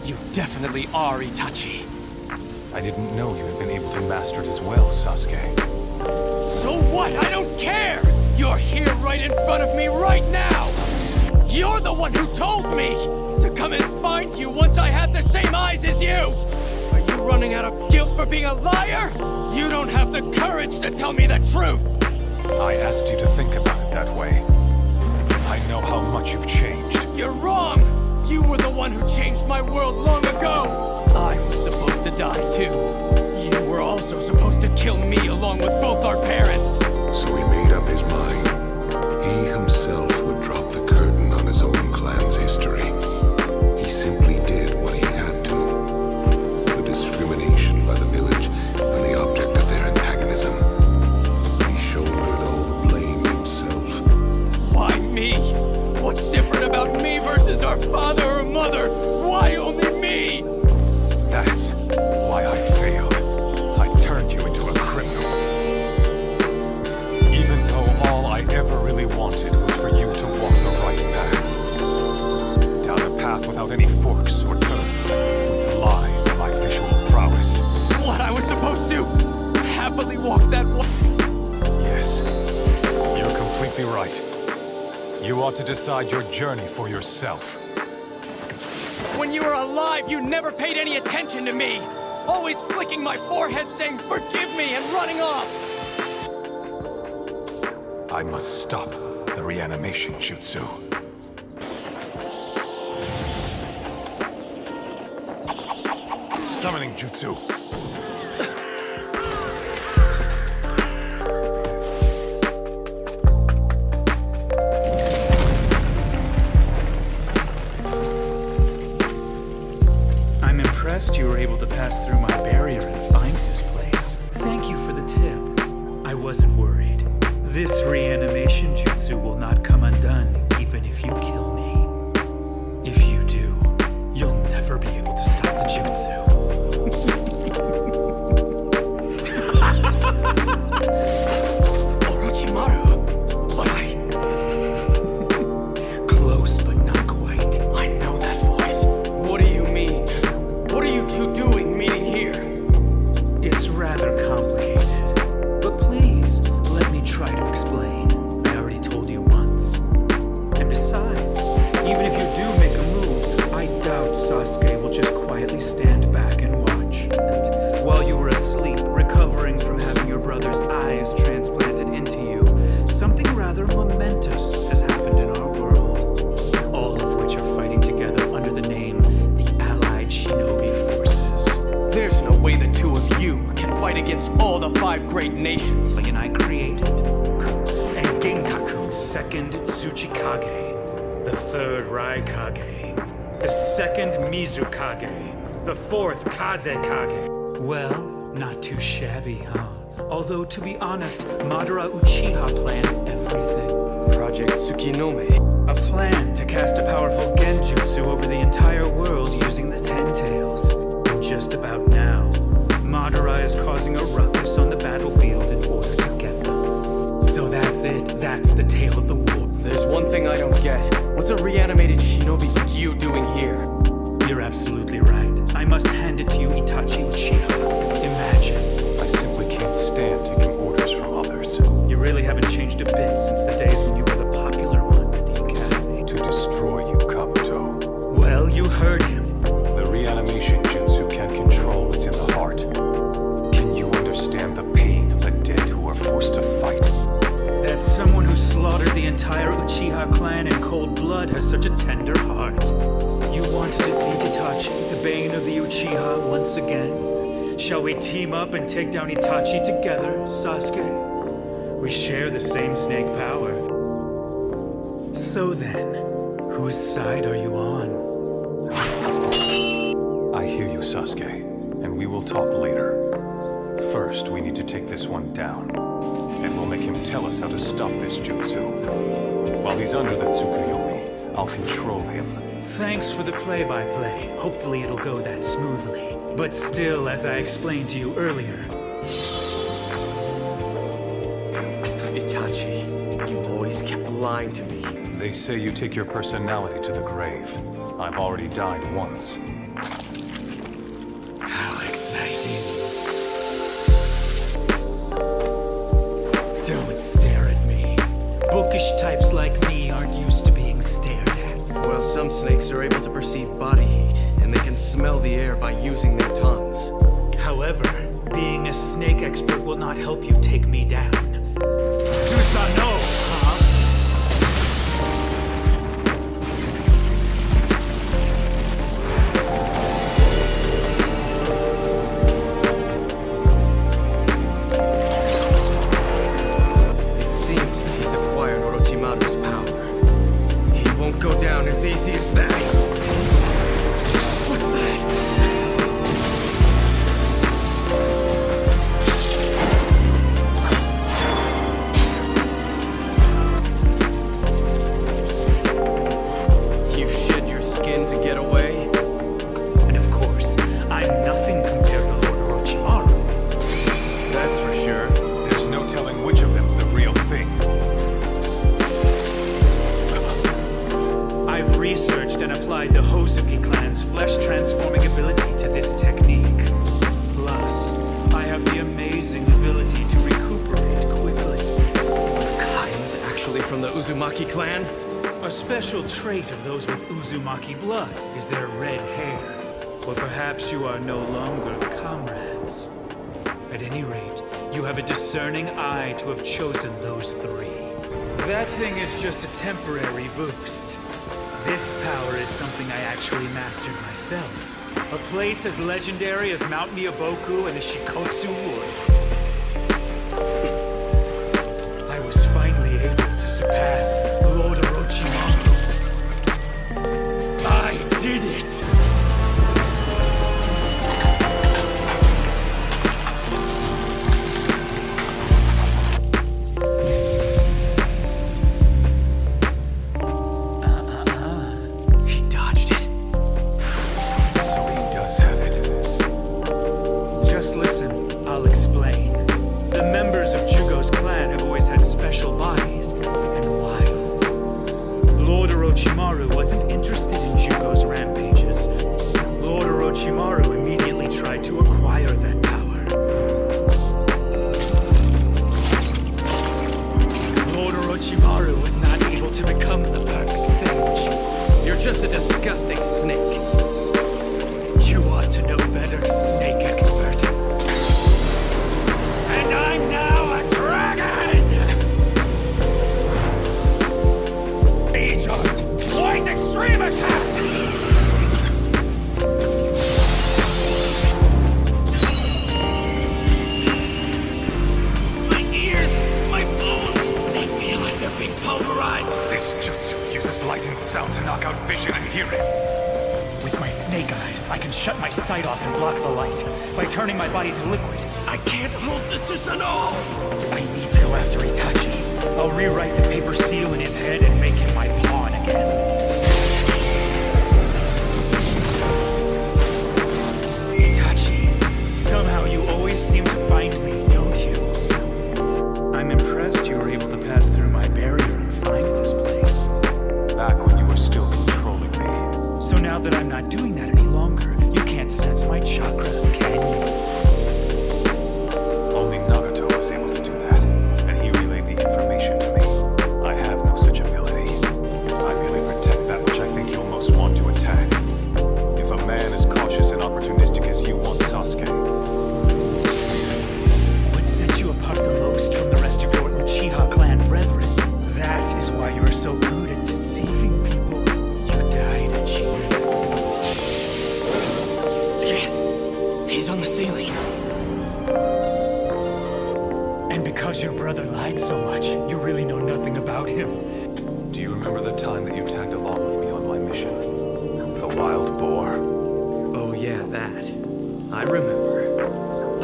You definitely are Itachi. I didn't know you had been able to master it as well, Sasuke. So what? I don't care! You're here right in front of me right now! You're the one who told me to come and find you once I had the same eyes as you! Are you running out of guilt for being a liar? You don't have the courage to tell me the truth! I asked you to think about it that way. I know how much you've changed. You're wrong! You were the one who changed my world long ago! I was supposed to die too. You were also supposed to kill me along with both our parents. So he made up his mind. He himself would drop the curtain on his own clan's history. He simply did what he had to. The discrimination by the village and the object of their antagonism. He shouldered all the blame himself. Why me? What's different about me versus our father or mother? Why only me? That's why I failed. I turned you into a criminal. Even though all I ever really wanted was for you to walk the right path. Down a path without any forks or turns, with lies and my visual prowess. What, I was supposed to happily walk that way? Yes, you're completely right. You ought to decide your journey for yourself. When you were alive, you never paid any attention to me. Always flicking my forehead saying, "Forgive me," and running off. I must stop the reanimation jutsu. Summoning jutsu. I'm impressed you were able to pass through my barrier and find this place. Thank you for the tip. I wasn't worried. This reanimation jutsu will not come undone, even if you kill me. If you do, you'll never be able to stop the jutsu. Orochimaru, but Close, but not quite. I know that voice. What do you mean? What are you two doing meeting here? It's rather complicated. But please, let me try to explain. I already told you once. And besides, even if you do make a move, I doubt Sasuke will just quietly stand back and watch. And while you were asleep, recovering from having your brother's eyes transplanted into you, something rather momentous has happened in our world. All of which are fighting together under the name the Allied Shinobi Forces. There's no way the two of you can fight against all the 5 great nations. And I created and Genkaku, second Tsuchikage, the third Raikage, the second Mizukage, the fourth Kazekage. Well, not too shabby, huh? Although, to be honest, Madara Uchiha planned everything. Project Tsukinome. A plan to cast a powerful genjutsu over the entire world using the Ten Tails. And just about now, Madara is causing a ruckus on the battlefield in order to get them. So that's it. That's the tale of the war. There's one thing I don't get. What's a reanimated shinobi like you doing here? You're absolutely right. I must hand it to you, Itachi Uchiha. Imagine. I simply can't stand taking orders from others. You really haven't changed a bit since the days when you were the popular one at the academy. To destroy you, Kabuto. Well, you heard him. The reanimation jutsu can't control what's in the heart. Can you understand the pain of the dead who are forced to fight? That someone who slaughtered the entire Uchiha clan in cold blood has such a tender heart. You want to defeat Itachi, the bane of the Uchiha, once again? Shall we team up and take down Itachi together, Sasuke? We share the same snake power. So then, whose side are you on? I hear you, Sasuke, and we will talk later. First, we need to take this one down, and we'll make him tell us how to stop this jutsu. While he's under the Tsukuyomi, I'll control him. Thanks for the play-by-play. Hopefully it'll go that smoothly. But still, as I explained to you earlier... Itachi, you always kept lying to me. They say you take your personality to the grave. I've already died once. How exciting. Don't stare at me. Bookish types like me aren't used to being stared at. Well, some snakes are able to perceive body heat, and they can smell the air by using their tongues. However, being a snake expert will not help you take me down. Do not know, huh? It seems that he's acquired Orochimaru's power. He won't go down as easy as that. What's that? You've shed your skin to get away? And of course, I'm nothing compared to Lord Orochimaru. That's for sure. There's no telling which of them's the real thing. I've researched and applied the Hozuki clan's flesh-transforming ability to this technique. Plus, I have the amazing ability to recuperate quickly. Kain's actually from the Uzumaki clan? A special trait of those with Uzumaki blood is their red hair. Or perhaps you are no longer comrades. At any rate, you have a discerning eye to have chosen those three. That thing is just a temporary boost. This power is something I actually mastered myself. A place as legendary as Mount Miyaboku and the Shikotsu Woods. I was finally able to surpass Lord Orochimaru. I did it! He dodged it. So he does have it. Just listen, I'll explain. The members of Jugo's clan have always had special bodies, and wild. Lord Orochimaru wasn't interested in Jugo's rampages. Lord Orochimaru immediately tried to acquire that power. Lord Orochimaru was not able to become the perfect sage. You're just a disgusting snake. You ought to know better, snake expert. And I'm now a dragon! Agent, white extreme attack! My ears, my bones, they feel like they're being pulverized. This jutsu uses light and sound to knock out vision and hearing. With my snake eyes, I can shut my sight off and block the light by turning my body to liquid. I can't hold this at all! I need to go after Itachi. I'll rewrite the paper seal in his head and make him my pawn again. Itachi, somehow you always seem to find me, don't you? I'm impressed you were able to pass through my barrier and find this place. Back when you were still controlling me. So now that I'm not doing that any longer, you can't sense my chakra, can you? Only Nagato was able to do that, and he relayed the information to me. I have no such ability. I merely protect that which I think you'll most want to attack. If a man as cautious and opportunistic as you want Sasuke, What sets you apart the most from the rest of your Uchiha clan brethren? That is why you are so good at deceiving people. You died a genius. He's on the ceiling. And because your brother lied so much, you really know nothing about him. do you remember the time that you tagged along with me on my mission? The wild boar? Oh yeah, that. I remember.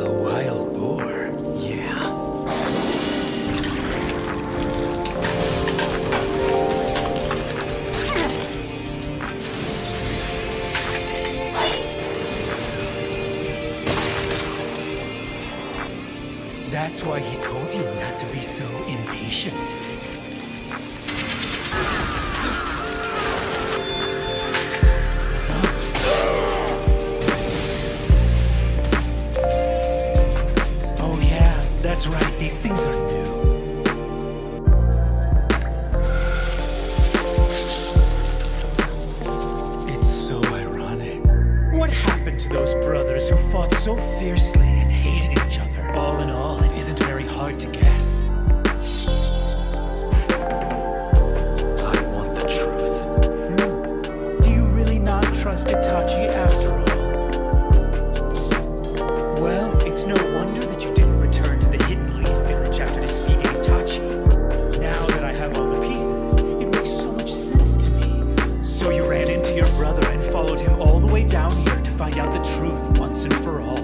A wild boar. Yeah. That's why he told you not to be so impatient. That's right, these things are new. It's so ironic. What happened to those brothers who fought so fiercely and hated each other? All in all, it isn't very hard to guess. I want the truth. Do you really not trust Itachi after all? Well, it's no wonder that you didn't return to the Hidden Leaf Village after defeating Itachi. Now that I have all the pieces, it makes so much sense to me. So you ran into your brother and followed him all the way down here to find out the truth once and for all.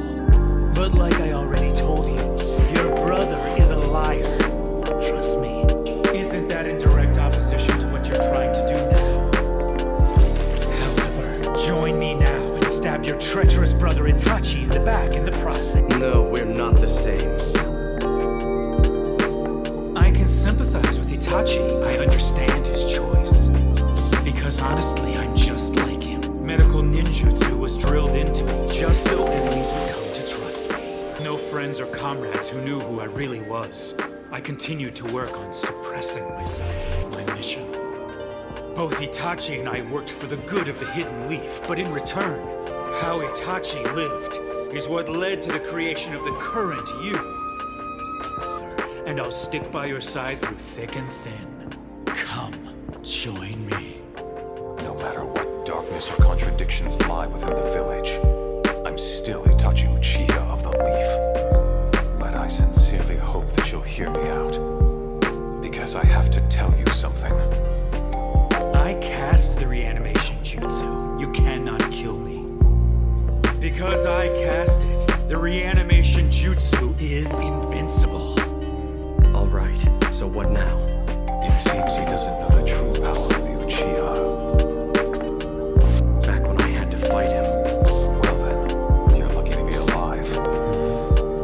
But like I already told you, your brother is a liar. Trust me. Isn't that in direct opposition to what you're trying to do now? However, join me now and stab your treacherous brother Itachi in the back in the process. No, we're not the same. I can sympathize with Itachi. I understand his choice. Because honestly, I'm just like him. Medical ninjutsu was drilled into me just so enemies would come to trust me. No friends or comrades who knew who I really was. I continued to work on suppressing myself, my mission. Both Itachi and I worked for the good of the Hidden Leaf, but in return, how Itachi lived is what led to the creation of the current you. And I'll stick by your side through thick and thin. Come, join me. No matter what darkness or contradictions lie within the village, I'm still Itachi Uchiha of the Leaf. But I sincerely hope that you'll hear me out. Because I have to tell you something. I cast the reanimation jutsu. You cannot kill me. Because I cast it, the reanimation jutsu is invincible. All right, so what now? It seems he doesn't know the true power of the Uchiha. Back when I had to fight him. Well then, you're lucky to be alive.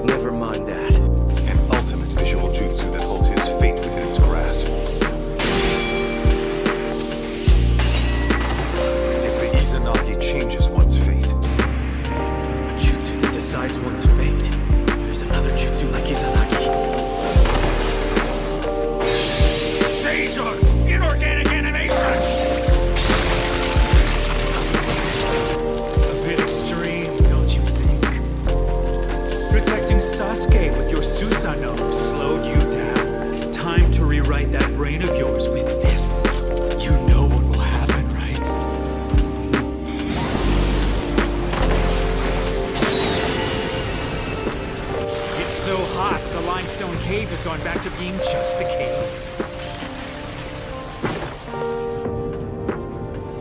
Never mind that. An ultimate visual jutsu that holds his fate within its grasp. If the Izanami changes one's fate, A jutsu that decides one's fate. There's another jutsu like Izanami. Sage art! Inorganic animation! A bit extreme, don't you think? Protecting Sasuke with your Susanoo slowed you down. Time to rewrite that brain of yours with this. You know what will happen, right? It's so hot, the limestone cave has gone back to being just a cave.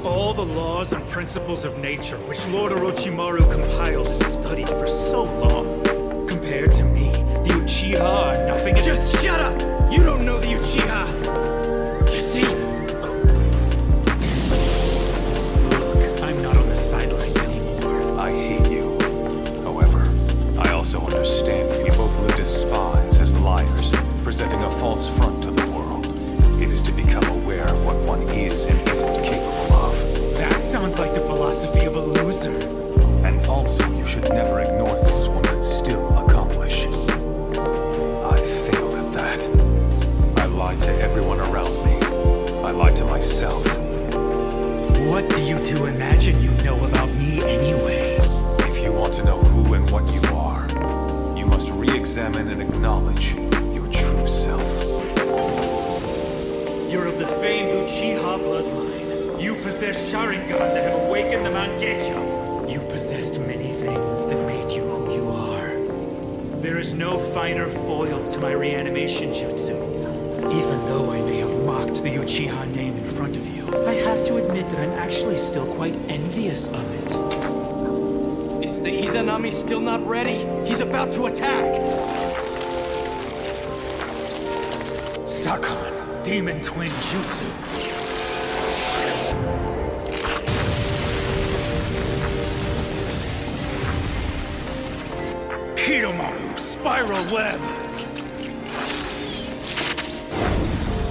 All the laws and principles of nature, which Lord Orochimaru compiled and studied for so long, compared to me, the Uchiha are nothing. Just shut up! You don't know the Uchiha! You see? Look, I'm not on the sidelines anymore. I hate you. However, I also understand we both lived as spies, as liars, presenting a false front to the world. It is to become aware of what one is and isn't capable of. That sounds like the philosophy of a loser. And also, you should never ignore things one could still accomplish. I failed at that. I lied to everyone around me. I lied to myself. What do you two imagine you know about me anyway? If you want to know who and what you are, you must re-examine and acknowledge your true self. You're of the famed Uchiha bloodline. You possess Sharingan that have awakened the Mangekyo. You possessed many things that made you who you are. There is no finer foil to my reanimation jutsu. Even though I may have mocked the Uchiha name in front of you, I have to admit that I'm actually still quite envious of it. Is the Izanami still not ready? He's about to attack! Sakan, Demon Twin Jutsu. Kidomaru, Spiral Web.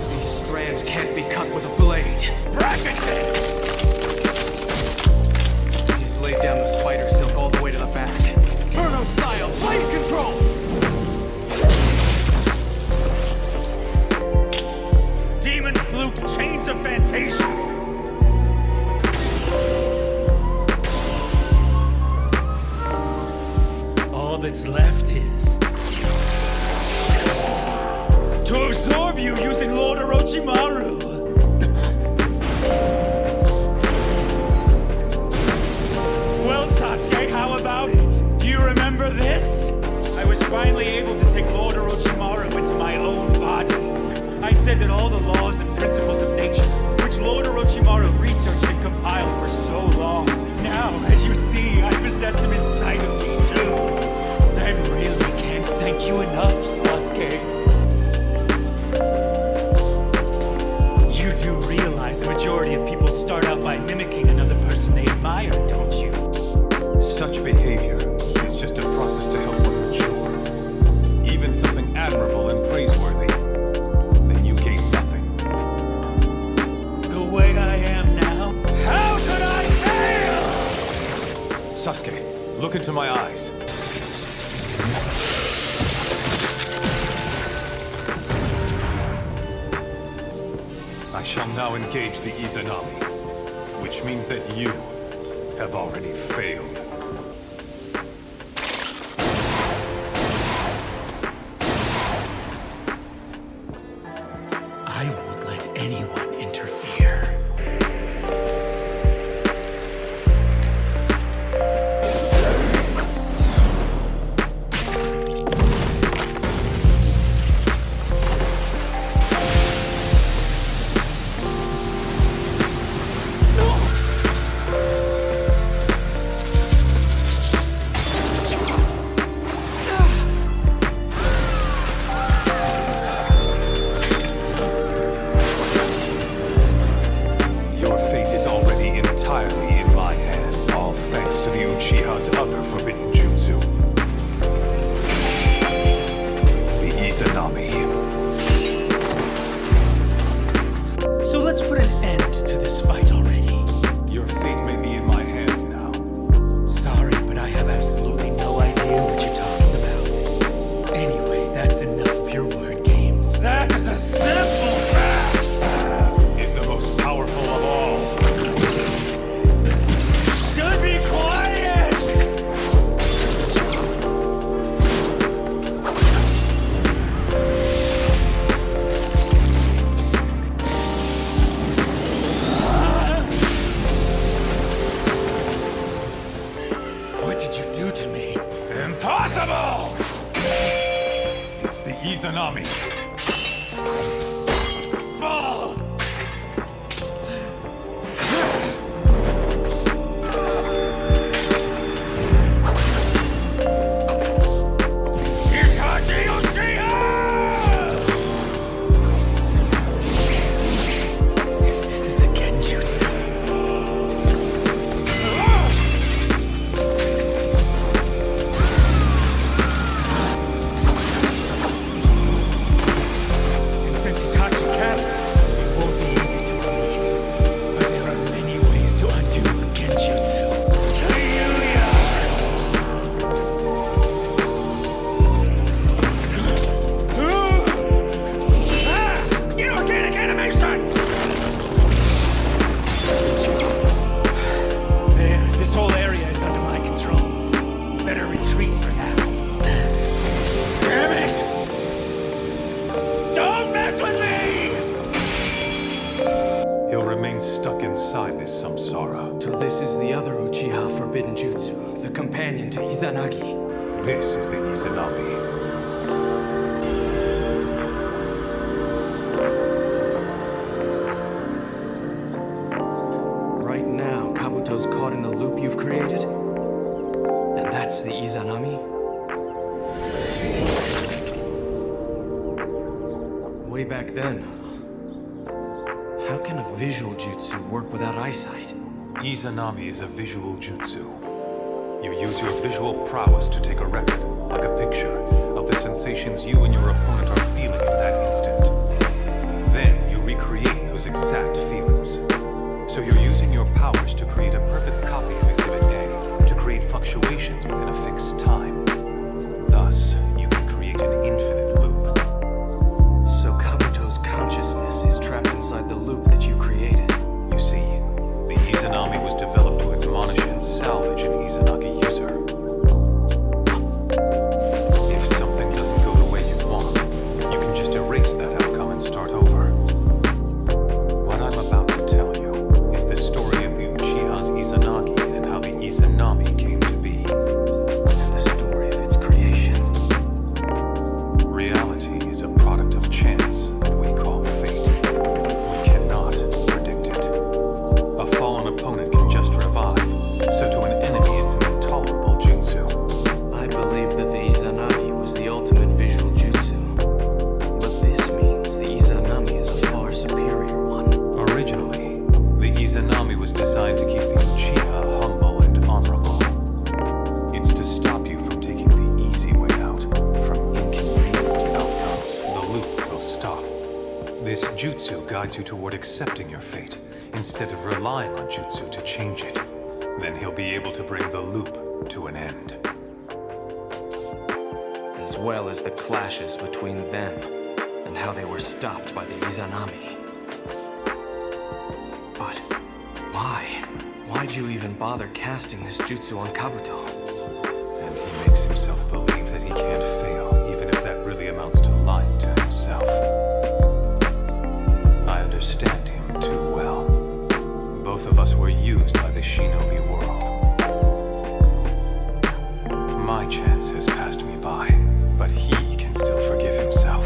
These strands can't be cut with a blade. Bracket this! He's laid down the spider silk all the way to the back. Inferno style, blade control! To absorb you using Lord Orochimaru. Well, Sasuke, how about it? Do you remember this? I was finally able to take Lord Orochimaru into my own body. I said that all the laws and principles of nature, which Lord Orochimaru researched and compiled for so long, now, as you see, I possess him inside of me too. I really can't thank you enough, Sasuke. You do realize the majority of people start out by mimicking another person they admire, don't you? Such behavior is just a process to help one mature. Even something admirable and praiseworthy, then you gain nothing. The way I am now, how could I fail? Sasuke, look into my eyes. I shall now engage the Izanami, which means that you have already failed. I won't let anyone interfere. Your fate is already entirely in my hand, all thanks to the Uchiha's other forbidden jutsu. The Izanami. So let's put an end to this fight already. Your fate may be in my hands now. Sorry, but I have absolutely no idea what you're talking about. Anyway, that's enough of your word games. That is a simple fact! Is the most powerful of all. Should be quiet! What did you do to me? Impossible! It's the Izanami. Oh! Itachi Uchiha! If this is a genjutsu, and since Itachi cast it, it won't be easy to release. But there are many ways to undo a genjutsu. Inorganic animation! There, this whole area is under my control. Better retreat for now. Damn it! Don't mess with me! He'll remain stuck inside this samsara. So this is the other Uchiha forbidden jutsu, the companion to Izanagi. This is the Izanami. Right now, Kabuto's caught in the loop you've created? And that's the Izanami? Way back then, huh? How can a visual jutsu work without eyesight? Izanami is a visual jutsu. You use your visual prowess to take a record, like a picture, of the sensations you and your opponent are feeling in that instant. Then you recreate those exact feelings. So you're using your powers to create a perfect copy of Exhibit A, to create fluctuations within a fixed time. Thus, you can create an infinite loop. So Kabuto's consciousness is trapped inside the loop that you created. You see, the Izanami was developed to admonish and salvage an Izanagi user. If something doesn't go the way you want, you can just erase that this jutsu guides you toward accepting your fate, instead of relying on jutsu to change it, then he'll be able to bring the loop to an end. As well as the clashes between them and how they were stopped by the Izanami. But why? Why'd you even bother casting this jutsu on Kabuto? And he makes himself believe that he can't fail, even if that really amounts to lying to himself. I understand him too well. Both of us were used by the shinobi world. My chance has passed me by, but he can still forgive himself.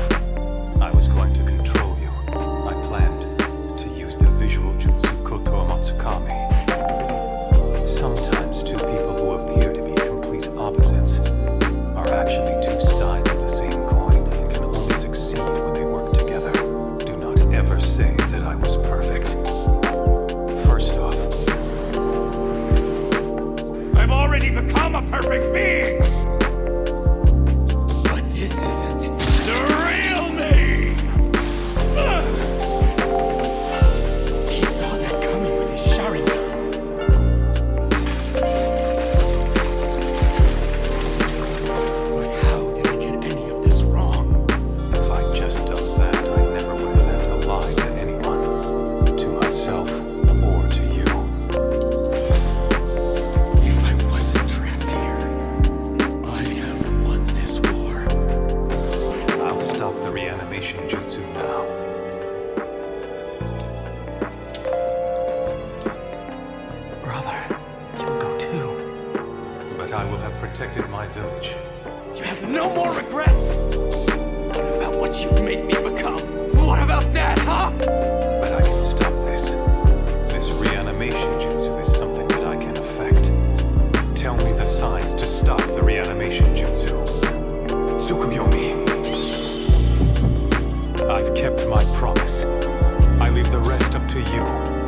I was going to control you. I planned to use the visual jutsu Kotoa Matsukami. Sometimes two people who appear to be complete opposites are actually two sides of the same coin and can only succeed when they work together. Do not ever say that I was perfect. First off, I've already become a perfect being! But this isn't. The real me! He saw that coming with his Sharingan. But how did I get any of this wrong? if I'd just done that, I never would have had to lie to anyone. To myself or to you. If I wasn't trapped here, I'd have won this war. I'll stop the reanimation jutsu now. Brother, you'll go too. But I will have protected my village. You have no more regrets? What about what you've made me become? What about that, huh? But I can stop this. This reanimation jutsu is something that I can affect. Tell me the signs to stop the reanimation jutsu. Tsukuyomi. I've kept my promise. I leave the rest up to you.